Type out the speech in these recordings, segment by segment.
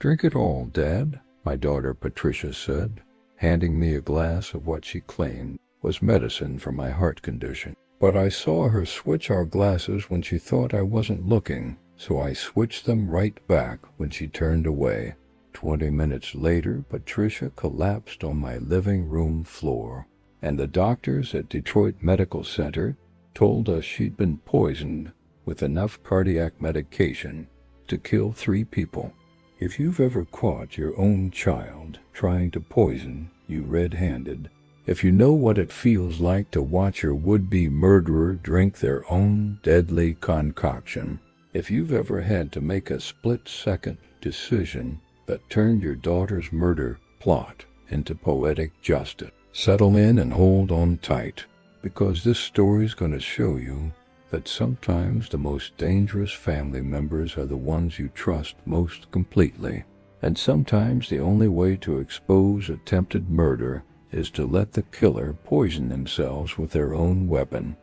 "Drink it all, Dad," my daughter Patricia said, handing me a glass of what she claimed was medicine for my heart condition. But I saw her switch our glasses when she thought I wasn't looking, so I switched them right back when she turned away. 20 minutes later, Patricia collapsed on my living room floor, and the doctors at Detroit Medical Center told us she'd been poisoned with enough cardiac medication to kill 3 people. If you've ever caught your own child trying to poison you red-handed, if you know what it feels like to watch your would-be murderer drink their own deadly concoction, if you've ever had to make a split-second decision that turned your daughter's murder plot into poetic justice, settle in and hold on tight, because this story's going to show you that sometimes the most dangerous family members are the ones you trust most completely, and sometimes the only way to expose attempted murder is to let the killer poison themselves with their own weapon.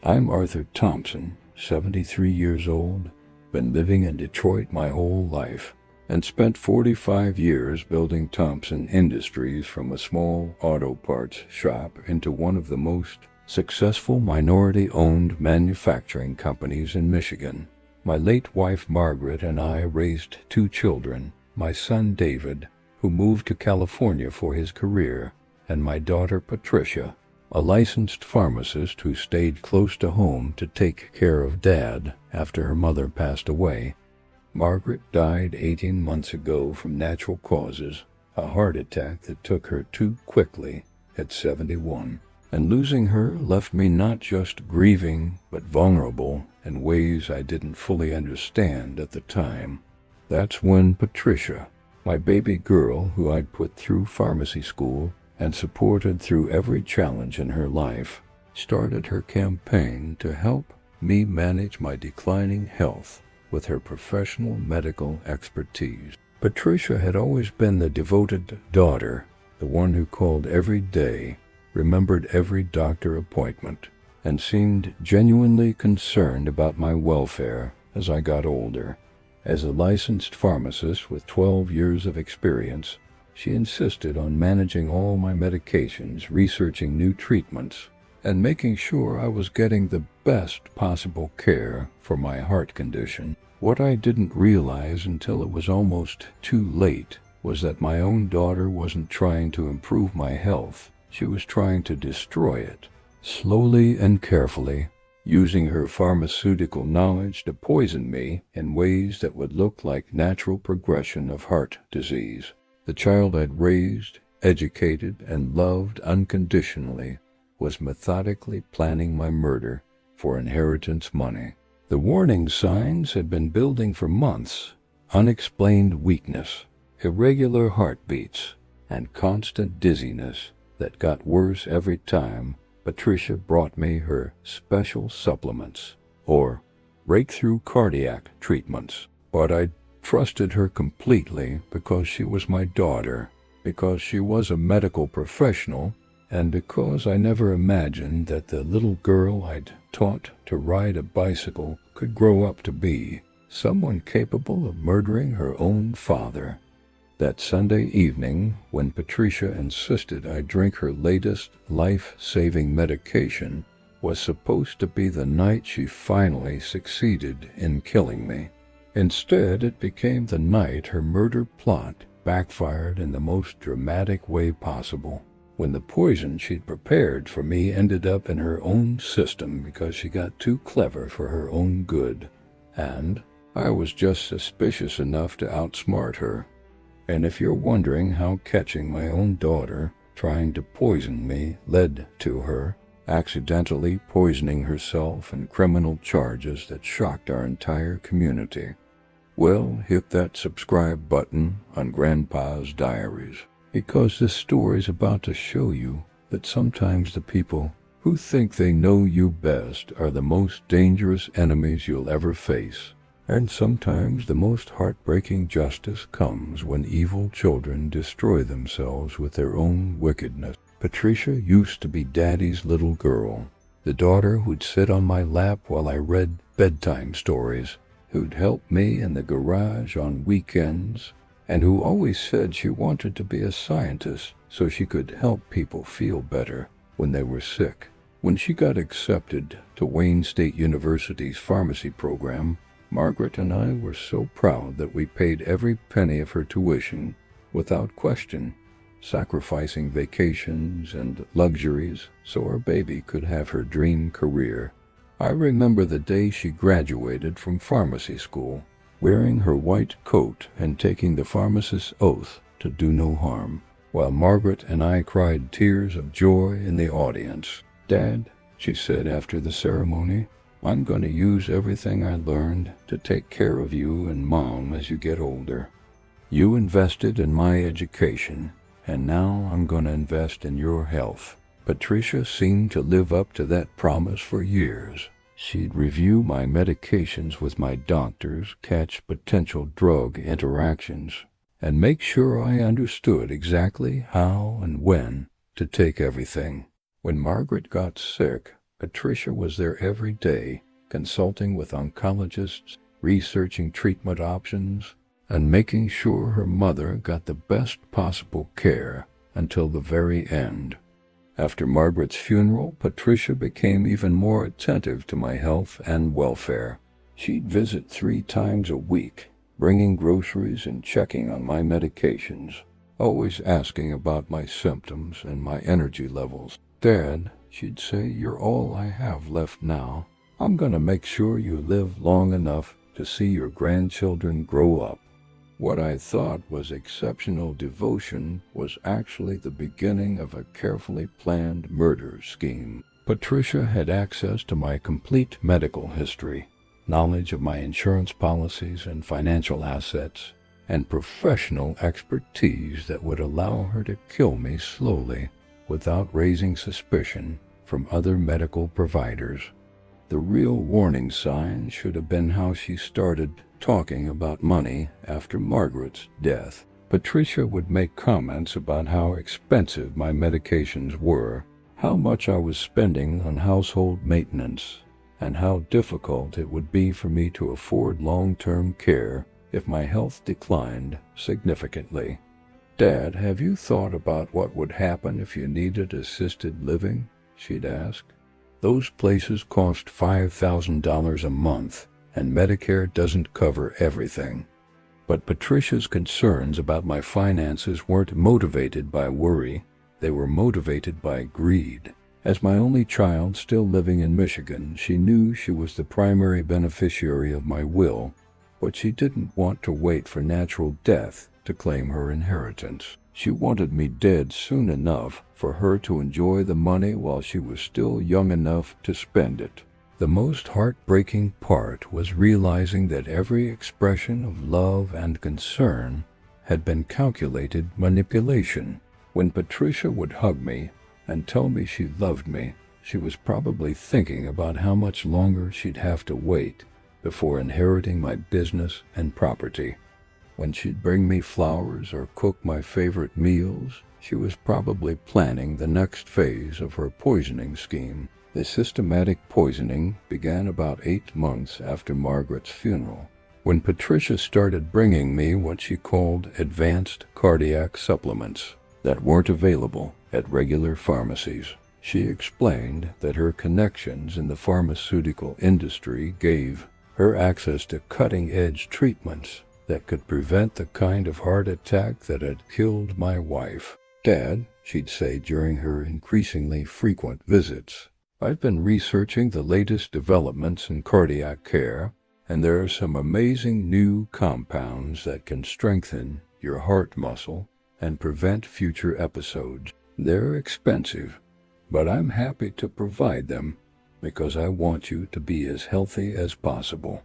I'm Arthur Thompson, 73 years old, been living in Detroit my whole life, and spent 45 years building Thompson Industries from a small auto parts shop into one of the most successful minority-owned manufacturing companies in Michigan. My late wife Margaret and I raised 2 children, my son David, who moved to California for his career, and my daughter Patricia, a licensed pharmacist who stayed close to home to take care of Dad after her mother passed away. Margaret died 18 months ago from natural causes, a heart attack that took her too quickly at 71. And losing her left me not just grieving, but vulnerable in ways I didn't fully understand at the time. That's when Patricia, my baby girl who I'd put through pharmacy school and supported through every challenge in her life, started her campaign to help me manage my declining health with her professional medical expertise. Patricia had always been the devoted daughter, the one who called every day, remembered every doctor appointment, and seemed genuinely concerned about my welfare as I got older. As a licensed pharmacist with 12 years of experience, she insisted on managing all my medications, researching new treatments, and making sure I was getting the best possible care for my heart condition. What I didn't realize until it was almost too late was that my own daughter wasn't trying to improve my health. She was trying to destroy it, slowly and carefully, using her pharmaceutical knowledge to poison me in ways that would look like natural progression of heart disease. The child I'd raised, educated, and loved unconditionally was methodically planning my murder for inheritance money. The warning signs had been building for months: unexplained weakness, irregular heartbeats, and constant dizziness that got worse every time Patricia brought me her special supplements or breakthrough cardiac treatments. But I trusted her completely because she was my daughter, because she was a medical professional, and because I never imagined that the little girl I'd taught to ride a bicycle could grow up to be someone capable of murdering her own father. That Sunday evening, when Patricia insisted I drink her latest life-saving medication, was supposed to be the night she finally succeeded in killing me. Instead, it became the night her murder plot backfired in the most dramatic way possible, when the poison she'd prepared for me ended up in her own system because she got too clever for her own good, and I was just suspicious enough to outsmart her. And if you're wondering how catching my own daughter trying to poison me led to her accidentally poisoning herself and criminal charges that shocked our entire community, well, hit that subscribe button on Grandpa's Diaries, because this story's about to show you that sometimes the people who think they know you best are the most dangerous enemies you'll ever face. And sometimes the most heartbreaking justice comes when evil children destroy themselves with their own wickedness. Patricia used to be Daddy's little girl, the daughter who'd sit on my lap while I read bedtime stories, who'd help me in the garage on weekends, and who always said she wanted to be a scientist so she could help people feel better when they were sick. When she got accepted to Wayne State University's pharmacy program, Margaret and I were so proud that we paid every penny of her tuition without question, sacrificing vacations and luxuries so our baby could have her dream career. I remember the day she graduated from pharmacy school, wearing her white coat and taking the pharmacist's oath to do no harm, while Margaret and I cried tears of joy in the audience. "Dad," she said after the ceremony, "I'm going to use everything I learned to take care of you and Mom as you get older. You invested in my education, and now I'm going to invest in your health." Patricia seemed to live up to that promise for years. She'd review my medications with my doctors, catch potential drug interactions, and make sure I understood exactly how and when to take everything. When Margaret got sick, Patricia was there every day, consulting with oncologists, researching treatment options, and making sure her mother got the best possible care until the very end. After Margaret's funeral, Patricia became even more attentive to my health and welfare. She'd visit 3 times a week, bringing groceries and checking on my medications, always asking about my symptoms and my energy levels. "Dad," she'd say, "you're all I have left now. I'm going to make sure you live long enough to see your grandchildren grow up." What I thought was exceptional devotion was actually the beginning of a carefully planned murder scheme. Patricia had access to my complete medical history, knowledge of my insurance policies and financial assets, and professional expertise that would allow her to kill me slowly without raising suspicion from other medical providers. The real warning sign should have been how she started talking about money after Margaret's death. Patricia would make comments about how expensive my medications were, how much I was spending on household maintenance, and how difficult it would be for me to afford long-term care if my health declined significantly. "Dad, have you thought about what would happen if you needed assisted living?" she'd ask. "Those places cost $5,000 a month, and Medicare doesn't cover everything." But Patricia's concerns about my finances weren't motivated by worry. They were motivated by greed. As my only child still living in Michigan, she knew she was the primary beneficiary of my will, but she didn't want to wait for natural death to claim her inheritance. She wanted me dead soon enough for her to enjoy the money while she was still young enough to spend it. The most heartbreaking part was realizing that every expression of love and concern had been calculated manipulation. When Patricia would hug me and tell me she loved me, she was probably thinking about how much longer she'd have to wait before inheriting my business and property. When she'd bring me flowers or cook my favorite meals, she was probably planning the next phase of her poisoning scheme. The systematic poisoning began about 8 months after Margaret's funeral, when Patricia started bringing me what she called advanced cardiac supplements that weren't available at regular pharmacies. She explained that her connections in the pharmaceutical industry gave her access to cutting-edge treatments that could prevent the kind of heart attack that had killed my wife. "Dad," she'd say during her increasingly frequent visits, "I've been researching the latest developments in cardiac care, and there are some amazing new compounds that can strengthen your heart muscle and prevent future episodes. They're expensive, but I'm happy to provide them because I want you to be as healthy as possible."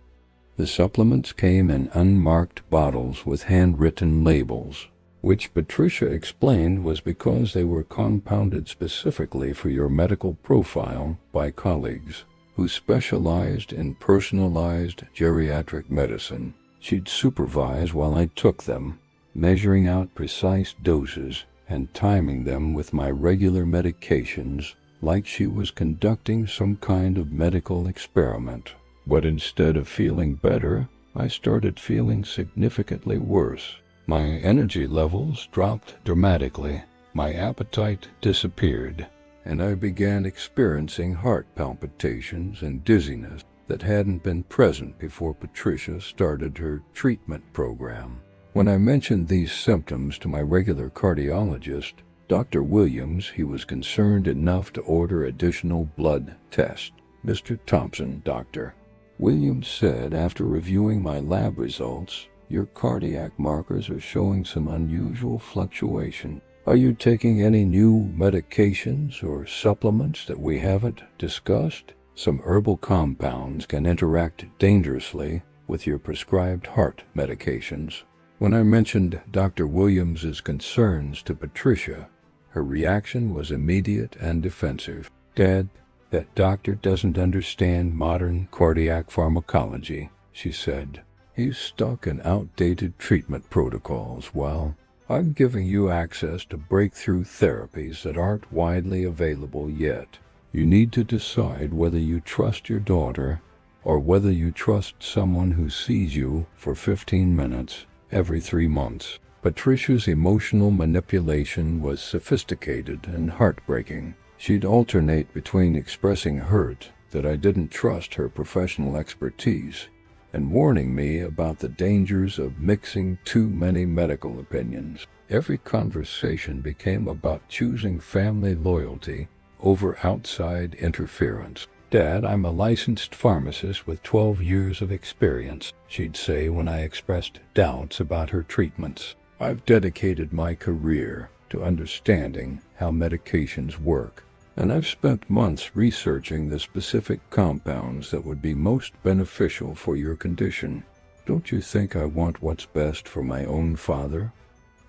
The supplements came in unmarked bottles with handwritten labels, which Patricia explained was because they were compounded specifically for your medical profile by colleagues who specialized in personalized geriatric medicine. She'd supervise while I took them, measuring out precise doses and timing them with my regular medications like she was conducting some kind of medical experiment. But instead of feeling better, I started feeling significantly worse. My energy levels dropped dramatically, my appetite disappeared, and I began experiencing heart palpitations and dizziness that hadn't been present before Patricia started her treatment program. When I mentioned these symptoms to my regular cardiologist, Dr. Williams, he was concerned enough to order additional blood tests. "Mr. Thompson, doctor," Williams said after reviewing my lab results, "your cardiac markers are showing some unusual fluctuation. Are you taking any new medications or supplements that we haven't discussed? Some herbal compounds can interact dangerously with your prescribed heart medications." When I mentioned Dr. Williams's concerns to Patricia, her reaction was immediate and defensive. "Dad, that doctor doesn't understand modern cardiac pharmacology," she said. "He's stuck in outdated treatment protocols while I'm giving you access to breakthrough therapies that aren't widely available yet. You need to decide whether you trust your daughter or whether you trust someone who sees you for 15 minutes every 3 months. Patricia's emotional manipulation was sophisticated and heartbreaking. She'd alternate between expressing hurt that I didn't trust her professional expertise and warning me about the dangers of mixing too many medical opinions. Every conversation became about choosing family loyalty over outside interference. "Dad, I'm a licensed pharmacist with 12 years of experience," she'd say when I expressed doubts about her treatments. "I've dedicated my career to understanding how medications work, and I've spent months researching the specific compounds that would be most beneficial for your condition. Don't you think I want what's best for my own father?"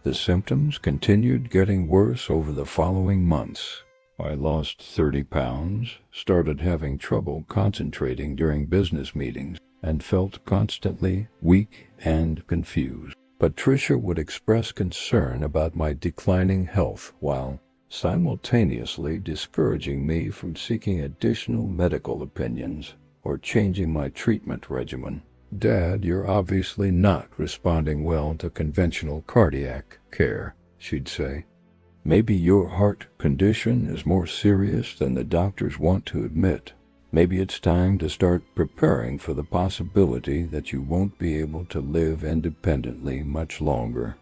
The symptoms continued getting worse over the following months. I lost 30 pounds, started having trouble concentrating during business meetings, and felt constantly weak and confused. Patricia would express concern about my declining health while simultaneously discouraging me from seeking additional medical opinions or changing my treatment regimen. "Dad, you're obviously not responding well to conventional cardiac care," she'd say. "Maybe your heart condition is more serious than the doctors want to admit. Maybe it's time to start preparing for the possibility that you won't be able to live independently much longer."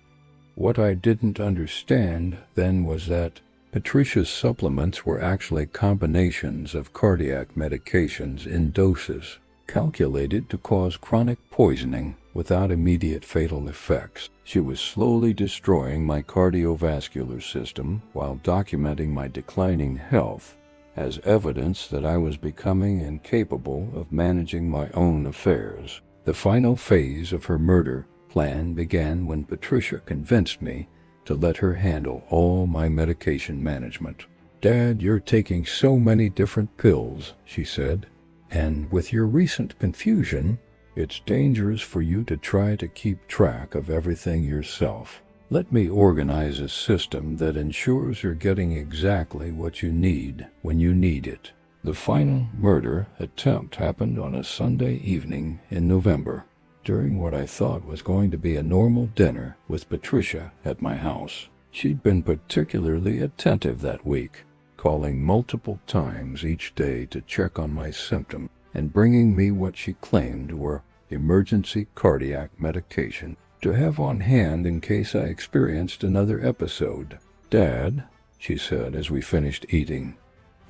What I didn't understand then was that Patricia's supplements were actually combinations of cardiac medications in doses calculated to cause chronic poisoning without immediate fatal effects. She was slowly destroying my cardiovascular system while documenting my declining health as evidence that I was becoming incapable of managing my own affairs. The final phase of her murder plan began when Patricia convinced me to let her handle all my medication management. "Dad, you're taking so many different pills," she said, "and with your recent confusion, it's dangerous for you to try to keep track of everything yourself. Let me organize a system that ensures you're getting exactly what you need when you need it." The final murder attempt happened on a Sunday evening in November, during what I thought was going to be a normal dinner with Patricia at my house. She'd been particularly attentive that week, calling multiple times each day to check on my symptoms and bringing me what she claimed were emergency cardiac medication to have on hand in case I experienced another episode. "Dad," she said as we finished eating,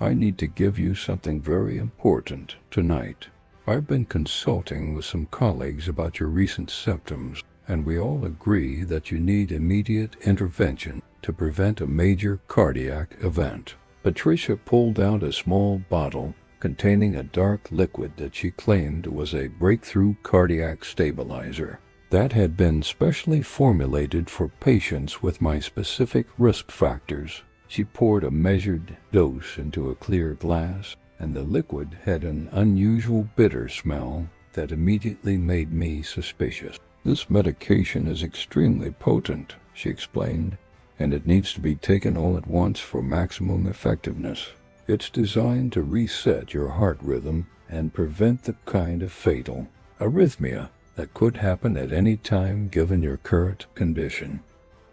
"I need to give you something very important tonight. I've been consulting with some colleagues about your recent symptoms, and we all agree that you need immediate intervention to prevent a major cardiac event." Patricia pulled out a small bottle containing a dark liquid that she claimed was a breakthrough cardiac stabilizer that had been specially formulated for patients with my specific risk factors. She poured a measured dose into a clear glass, and the liquid had an unusual bitter smell that immediately made me suspicious. "This medication is extremely potent," she explained, "and it needs to be taken all at once for maximum effectiveness. It's designed to reset your heart rhythm and prevent the kind of fatal arrhythmia that could happen at any time given your current condition.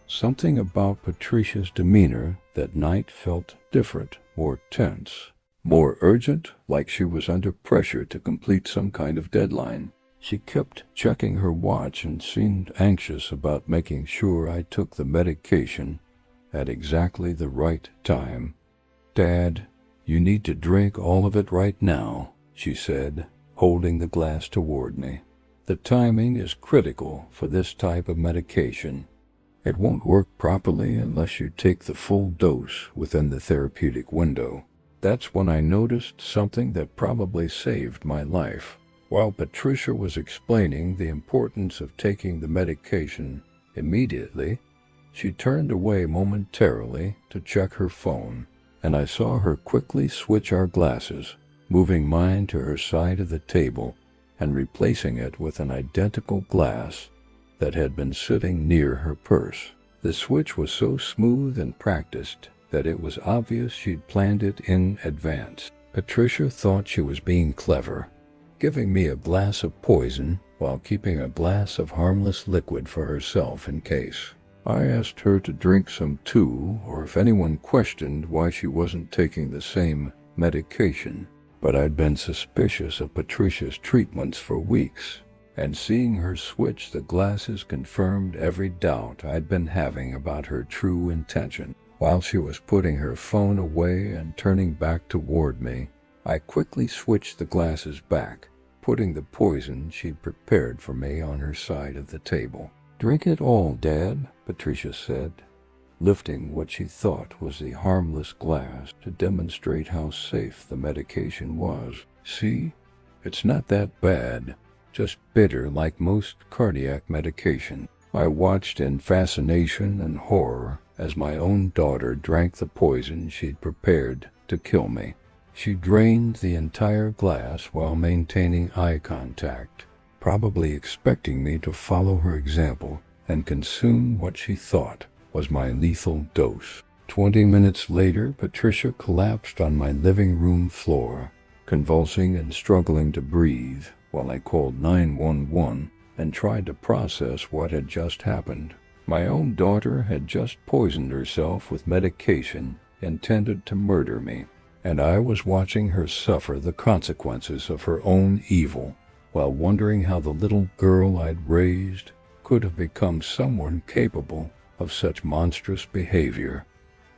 Something about Patricia's demeanor that night felt different, more tense, more urgent, like she was under pressure to complete some kind of deadline. She kept checking her watch and seemed anxious about making sure I took the medication at exactly the right time. "Dad, you need to drink all of it right now," she said, holding the glass toward me. "The timing is critical for this type of medication. It won't work properly unless you take the full dose within the therapeutic window." That's when I noticed something that probably saved my life. While Patricia was explaining the importance of taking the medication immediately, she turned away momentarily to check her phone, and I saw her quickly switch our glasses, moving mine to her side of the table and replacing it with an identical glass that had been sitting near her purse. The switch was so smooth and practiced that it was obvious she'd planned it in advance. Patricia thought she was being clever, giving me a glass of poison while keeping a glass of harmless liquid for herself in case. I asked her to drink some too, or if anyone questioned why she wasn't taking the same medication. But I'd been suspicious of Patricia's treatments for weeks, and seeing her switch the glasses confirmed every doubt I'd been having about her true intention. While she was putting her phone away and turning back toward me, I quickly switched the glasses back, putting the poison she'd prepared for me on her side of the table. "Drink it all, Dad," Patricia said, lifting what she thought was the harmless glass to demonstrate how safe the medication was. "See? It's not that bad. Just bitter like most cardiac medication." I watched in fascination and horror as my own daughter drank the poison she'd prepared to kill me. She drained the entire glass while maintaining eye contact, probably expecting me to follow her example and consume what she thought was my lethal dose. 20 minutes later, Patricia collapsed on my living room floor, convulsing and struggling to breathe, while I called 911 and tried to process what had just happened. My own daughter had just poisoned herself with medication intended to murder me, and I was watching her suffer the consequences of her own evil, while wondering how the little girl I'd raised could have become someone capable of such monstrous behavior.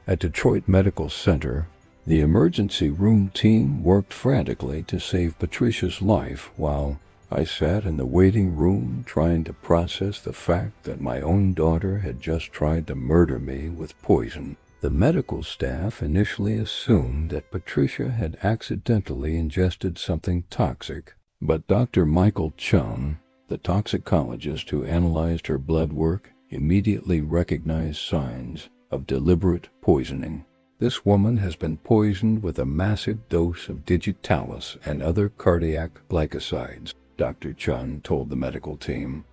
At Detroit Medical Center, the emergency room team worked frantically to save Patricia's life while I sat in the waiting room trying to process the fact that my own daughter had just tried to murder me with poison. The medical staff initially assumed that Patricia had accidentally ingested something toxic, but Dr. Michael Chun, the toxicologist who analyzed her blood work, immediately recognized signs of deliberate poisoning. "This woman has been poisoned with a massive dose of digitalis and other cardiac glycosides," Dr. Chun told the medical team.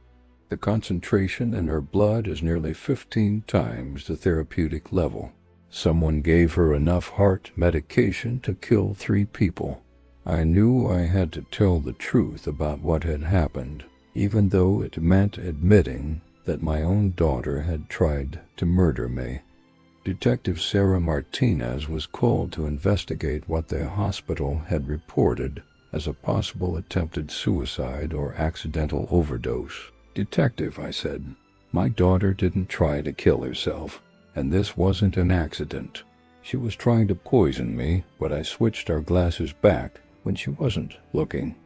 "The concentration in her blood is nearly 15 times the therapeutic level. Someone gave her enough heart medication to kill 3 people." I knew I had to tell the truth about what had happened, even though it meant admitting that my own daughter had tried to murder me. Detective Sarah Martinez was called to investigate what the hospital had reported as a possible attempted suicide or accidental overdose. "Detective," I said, "my daughter didn't try to kill herself, and this wasn't an accident. She was trying to poison me, but I switched our glasses back when she wasn't looking.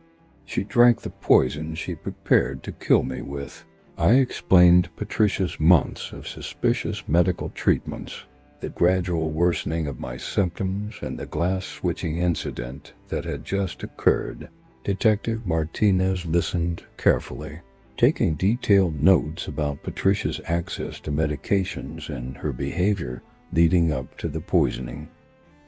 She drank the poison she prepared to kill me with." I explained Patricia's months of suspicious medical treatments, the gradual worsening of my symptoms, and the glass-switching incident that had just occurred. Detective Martinez listened carefully, taking detailed notes about Patricia's access to medications and her behavior leading up to the poisoning.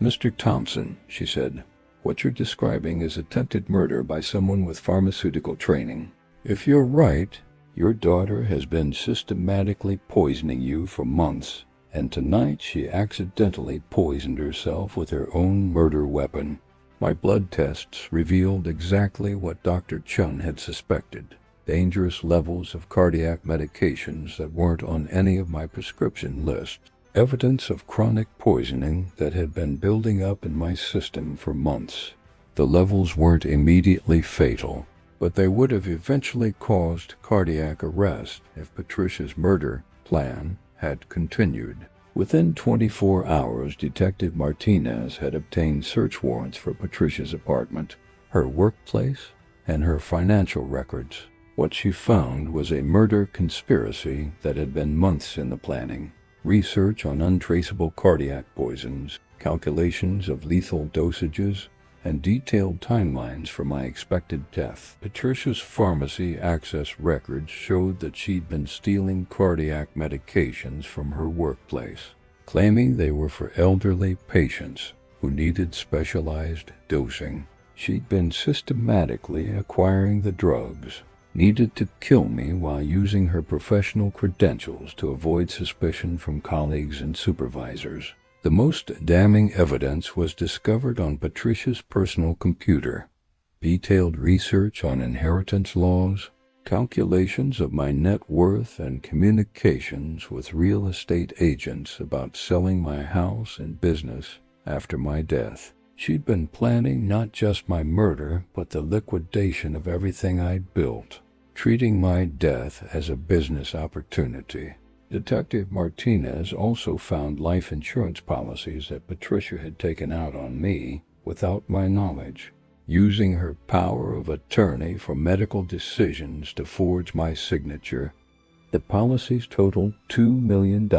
"Mr. Thompson," she said, "what you're describing is attempted murder by someone with pharmaceutical training. If you're right, your daughter has been systematically poisoning you for months, and tonight she accidentally poisoned herself with her own murder weapon." My blood tests revealed exactly what Dr. Chun had suspected. dangerous levels of cardiac medications that weren't on any of my prescription lists, evidence of chronic poisoning that had been building up in my system for months. The levels weren't immediately fatal, but they would have eventually caused cardiac arrest if Patricia's murder plan had continued. Within 24 hours, Detective Martinez had obtained search warrants for Patricia's apartment, her workplace, and her financial records. What she found was a murder conspiracy that had been months in the planning. Research on untraceable cardiac poisons, calculations of lethal dosages, and detailed timelines for my expected death. Patricia's pharmacy access records showed that she'd been stealing cardiac medications from her workplace, claiming they were for elderly patients who needed specialized dosing. She'd been systematically acquiring the drugs needed to kill me while using her professional credentials to avoid suspicion from colleagues and supervisors. The most damning evidence was discovered on Patricia's personal computer. Detailed research on inheritance laws, calculations of my net worth, and communications with real estate agents about selling my house and business after my death. She'd been planning not just my murder, but the liquidation of everything I'd built, treating my death as a business opportunity. Detective Martinez also found life insurance policies that Patricia had taken out on me without my knowledge, using her power of attorney for medical decisions to forge my signature. The policies totaled $2 million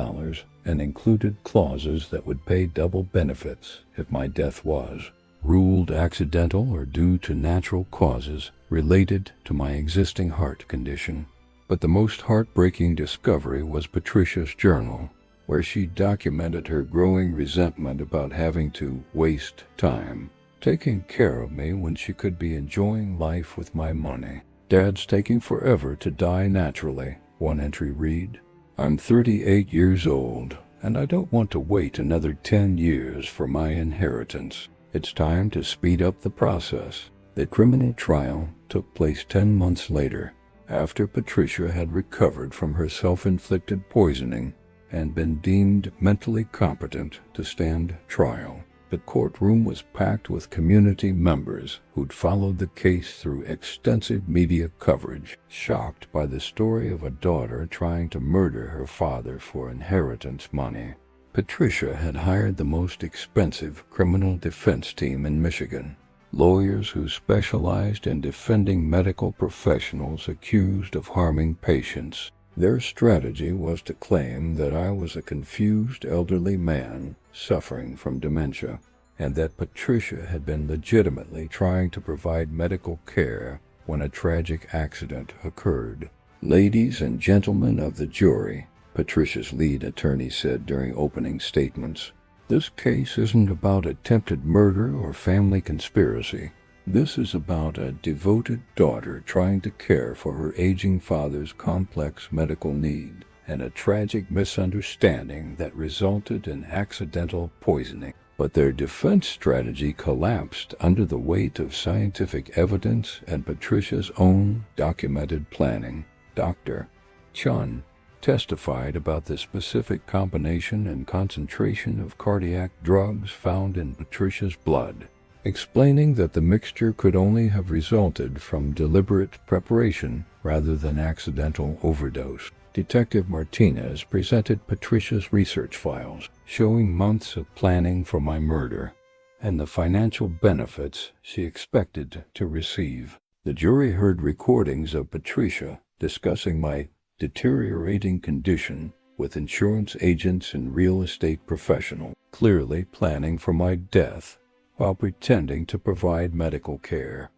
and included clauses that would pay double benefits if my death was ruled accidental or due to natural causes related to my existing heart condition. But the most heartbreaking discovery was Patricia's journal, where she documented her growing resentment about having to waste time taking care of me when she could be enjoying life with my money. "Dad's taking forever to die naturally," one entry read. "I'm 38 years old, and I don't want to wait another 10 years for my inheritance. It's time to speed up the process." The criminal trial took place 10 months later, after Patricia had recovered from her self-inflicted poisoning and been deemed mentally competent to stand trial. The courtroom was packed with community members who'd followed the case through extensive media coverage, shocked by the story of a daughter trying to murder her father for inheritance money. Patricia had hired the most expensive criminal defense team in Michigan, lawyers who specialized in defending medical professionals accused of harming patients. Their strategy was to claim that I was a confused elderly man suffering from dementia, and that Patricia had been legitimately trying to provide medical care when a tragic accident occurred. "Ladies and gentlemen of the jury," Patricia's lead attorney said during opening statements, "this case isn't about attempted murder or family conspiracy. This is about a devoted daughter trying to care for her aging father's complex medical need, and a tragic misunderstanding that resulted in accidental poisoning." But their defense strategy collapsed under the weight of scientific evidence and Patricia's own documented planning. Dr. Chun testified about the specific combination and concentration of cardiac drugs found in Patricia's blood, explaining that the mixture could only have resulted from deliberate preparation rather than accidental overdose. Detective Martinez presented Patricia's research files, showing months of planning for my murder and the financial benefits she expected to receive. The jury heard recordings of Patricia discussing my deteriorating condition with insurance agents and real estate professionals, clearly planning for my death while pretending to provide medical care.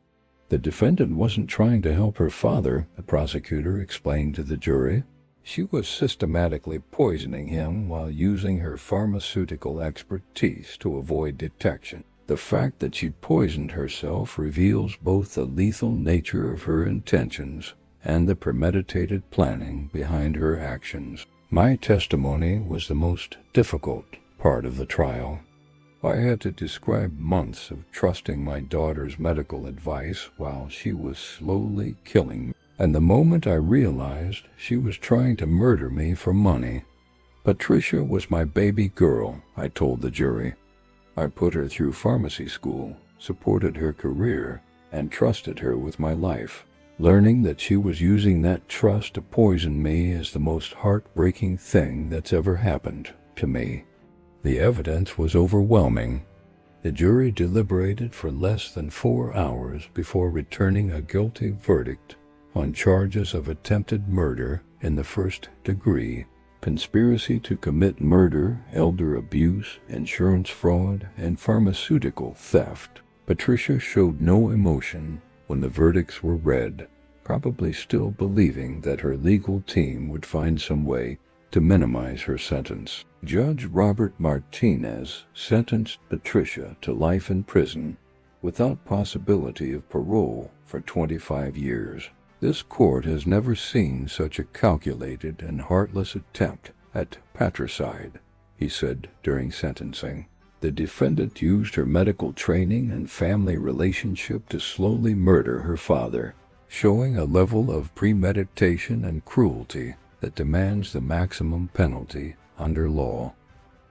The defendant wasn't trying to help her father, the prosecutor explained to the jury. She was systematically poisoning him while using her pharmaceutical expertise to avoid detection. The fact that she poisoned herself reveals both the lethal nature of her intentions and the premeditated planning behind her actions. My testimony was the most difficult part of the trial. I had to describe months of trusting my daughter's medical advice while she was slowly killing me. And the moment I realized she was trying to murder me for money. Patricia was my baby girl, I told the jury. I put her through pharmacy school, supported her career, and trusted her with my life. Learning that she was using that trust to poison me is the most heartbreaking thing that's ever happened to me. The evidence was overwhelming. The jury deliberated for less than 4 hours before returning a guilty verdict on charges of attempted murder in the first degree, conspiracy to commit murder, elder abuse, insurance fraud, and pharmaceutical theft. Patricia showed no emotion when the verdicts were read, probably still believing that her legal team would find some way to minimize her sentence. Judge Robert Martinez sentenced Patricia to life in prison without possibility of parole for 25 years. This court has never seen such a calculated and heartless attempt at patricide, he said during sentencing. The defendant used her medical training and family relationship to slowly murder her father, showing a level of premeditation and cruelty that demands the maximum penalty under law.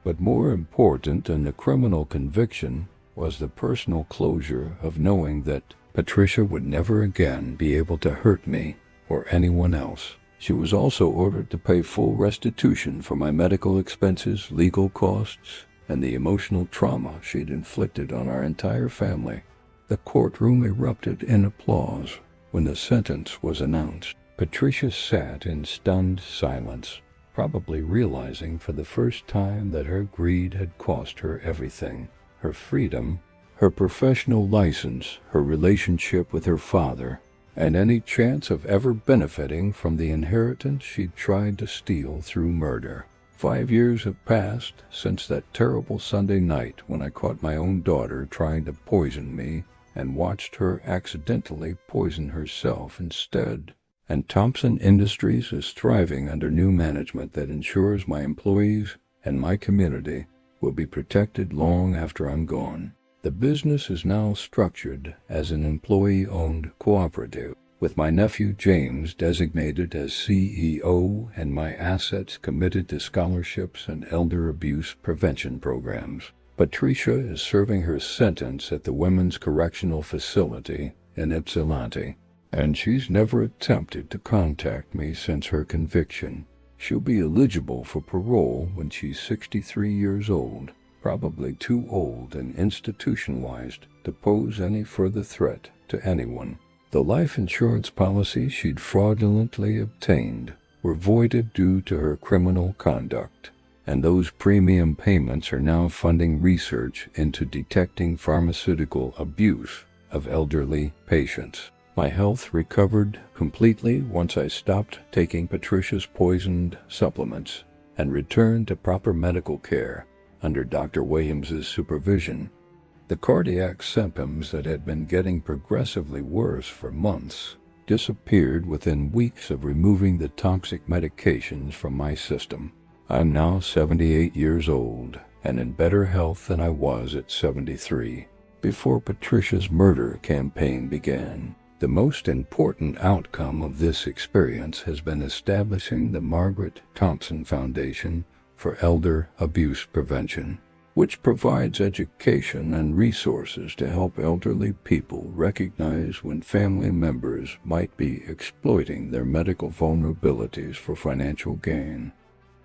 But more important than the criminal conviction was the personal closure of knowing that Patricia would never again be able to hurt me or anyone else. She was also ordered to pay full restitution for my medical expenses, legal costs, and the emotional trauma she'd inflicted on our entire family. The courtroom erupted in applause when the sentence was announced. Patricia sat in stunned silence, probably realizing for the first time that her greed had cost her everything: her freedom, her professional license, her relationship with her father, and any chance of ever benefiting from the inheritance she'd tried to steal through murder. 5 years have passed since that terrible Sunday night when I caught my own daughter trying to poison me and watched her accidentally poison herself instead. And Thompson Industries is thriving under new management that ensures my employees and my community will be protected long after I'm gone. The business is now structured as an employee-owned cooperative, with my nephew James designated as CEO and my assets committed to scholarships and elder abuse prevention programs. Patricia is serving her sentence at the Women's Correctional Facility in Ypsilanti, and she's never attempted to contact me since her conviction. She'll be eligible for parole when she's 63 years old, probably too old and institutionalized to pose any further threat to anyone. The life insurance policies she'd fraudulently obtained were voided due to her criminal conduct, and those premium payments are now funding research into detecting pharmaceutical abuse of elderly patients. My health recovered completely once I stopped taking Patricia's poisoned supplements and returned to proper medical care under Dr. Williams's supervision. The cardiac symptoms that had been getting progressively worse for months disappeared within weeks of removing the toxic medications from my system. I'm now 78 years old and in better health than I was at 73, before Patricia's murder campaign began. The most important outcome of this experience has been establishing the Margaret Thompson Foundation for Elder Abuse Prevention, which provides education and resources to help elderly people recognize when family members might be exploiting their medical vulnerabilities for financial gain.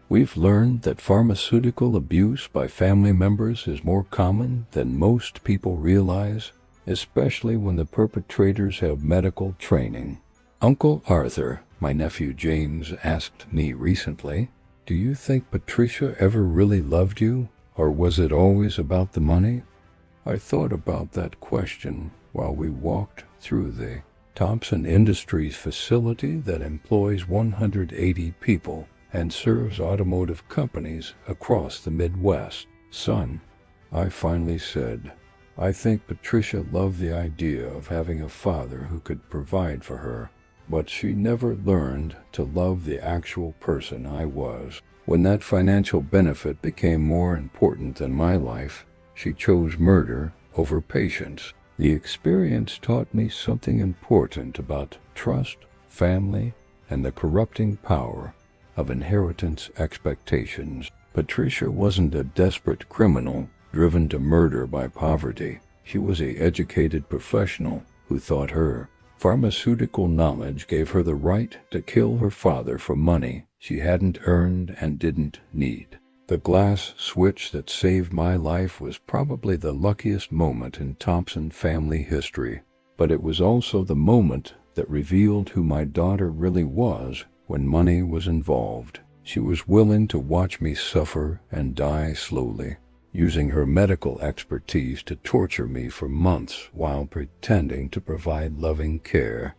We've learned that pharmaceutical abuse by family members is more common than most people realize, especially when the perpetrators have medical training. Uncle Arthur, my nephew James, asked me recently, "Do you think Patricia ever really loved you, or was it always about the money?" I thought about that question while we walked through the Thompson Industries facility that employs 180 people and serves automotive companies across the Midwest. "Son," I finally said, "I think Patricia loved the idea of having a father who could provide for her, but she never learned to love the actual person I was. When that financial benefit became more important than my life, she chose murder over patience. The experience taught me something important about trust, family, and the corrupting power of inheritance expectations. Patricia wasn't a desperate criminal driven to murder by poverty. She was an educated professional who thought her pharmaceutical knowledge gave her the right to kill her father for money she hadn't earned and didn't need. The glass switch that saved my life was probably the luckiest moment in Thompson family history, but it was also the moment that revealed who my daughter really was when money was involved. She was willing to watch me suffer and die slowly, using her medical expertise to torture me for months while pretending to provide loving care.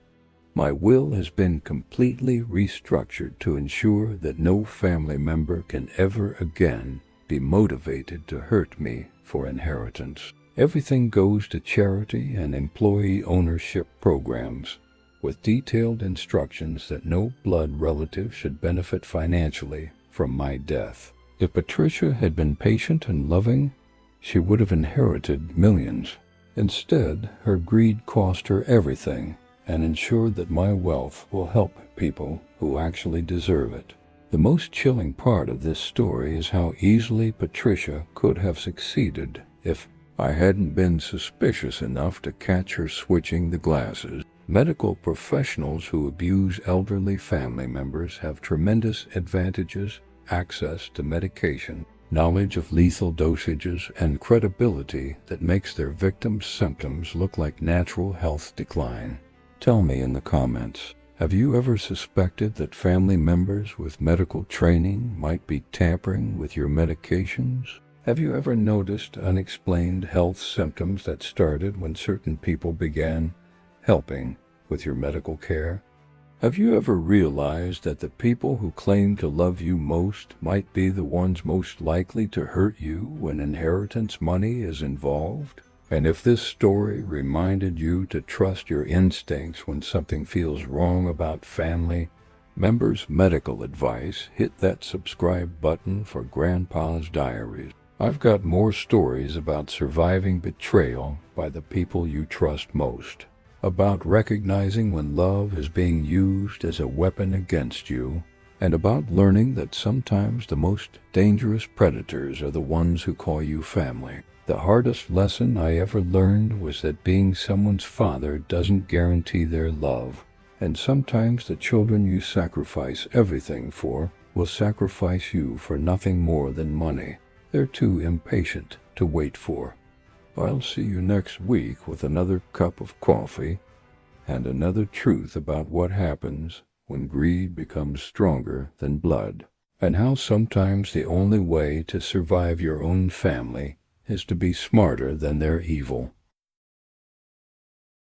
My will has been completely restructured to ensure that no family member can ever again be motivated to hurt me for inheritance. Everything goes to charity and employee ownership programs, with detailed instructions that no blood relative should benefit financially from my death. If Patricia had been patient and loving, she would have inherited millions. Instead, her greed cost her everything and ensured that my wealth will help people who actually deserve it. The most chilling part of this story is how easily Patricia could have succeeded if I hadn't been suspicious enough to catch her switching the glasses. Medical professionals who abuse elderly family members have tremendous advantages: access to medication, knowledge of lethal dosages, and credibility that makes their victims' symptoms look like natural health decline. Tell me in the comments, have you ever suspected that family members with medical training might be tampering with your medications? Have you ever noticed unexplained health symptoms that started when certain people began helping with your medical care? Have you ever realized that the people who claim to love you most might be the ones most likely to hurt you when inheritance money is involved? And if this story reminded you to trust your instincts when something feels wrong about family members' medical advice, hit that subscribe button for Grandpa's Diaries. I've got more stories about surviving betrayal by the people you trust most, about recognizing when love is being used as a weapon against you, and about learning that sometimes the most dangerous predators are the ones who call you family. The hardest lesson I ever learned was that being someone's father doesn't guarantee their love, and sometimes the children you sacrifice everything for will sacrifice you for nothing more than money they're too impatient to wait for. I'll see you next week with another cup of coffee and another truth about what happens when greed becomes stronger than blood, and how sometimes the only way to survive your own family is to be smarter than their evil.